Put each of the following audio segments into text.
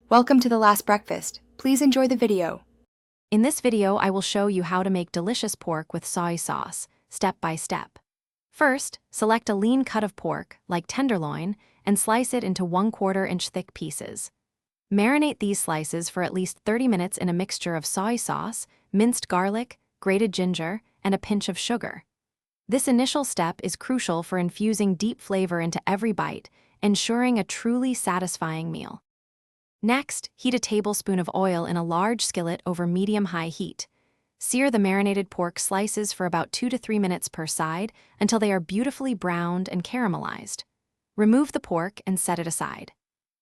Welcome to the last breakfast. Please enjoy the video. In this video, I will show you how to make delicious pork with soy sauce, step by step. First, select a lean cut of pork, like tenderloin, and slice it into 1/4 inch thick pieces. Marinate these slices for at least 30 minutes in a mixture of soy sauce, minced garlic, grated ginger, and a pinch of sugar. This initial step is crucial for infusing deep flavor into every bite, ensuring a truly satisfying meal. Next, heat a tablespoon of oil in a large skillet over medium-high heat. Sear the marinated pork slices for about 2 to 3 minutes per side until they are beautifully browned and caramelized. Remove the pork and set it aside.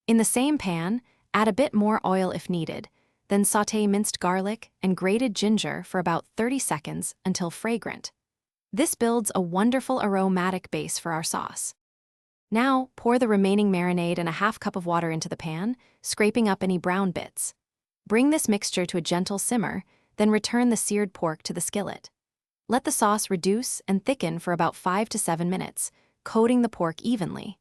In the same pan, add a bit more oil if needed, then sauté minced garlic and grated ginger for about 30 seconds until fragrant. This builds a wonderful aromatic base for our sauce. Now, pour the remaining marinade and a half cup of water into the pan, scraping up any brown bits. Bring this mixture to a gentle simmer, then return the seared pork to the skillet. Let the sauce reduce and thicken for about 5 to 7 minutes, coating the pork evenly.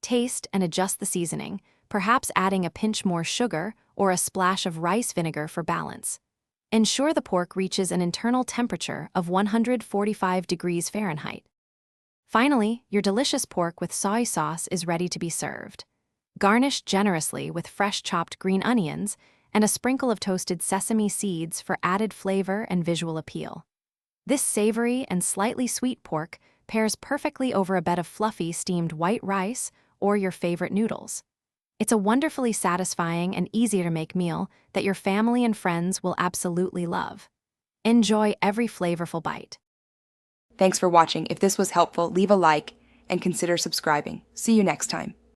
Taste and adjust the seasoning, perhaps adding a pinch more sugar or a splash of rice vinegar for balance. Ensure the pork reaches an internal temperature of 145 degrees Fahrenheit. Finally, your delicious pork with soy sauce is ready to be served. Garnish generously with fresh chopped green onions and a sprinkle of toasted sesame seeds for added flavor and visual appeal. This savory and slightly sweet pork pairs perfectly over a bed of fluffy steamed white rice or your favorite noodles. It's a wonderfully satisfying and easy-to-make meal that your family and friends will absolutely love. Enjoy every flavorful bite. Thanks for watching. If this was helpful, leave a like and consider subscribing. See you next time.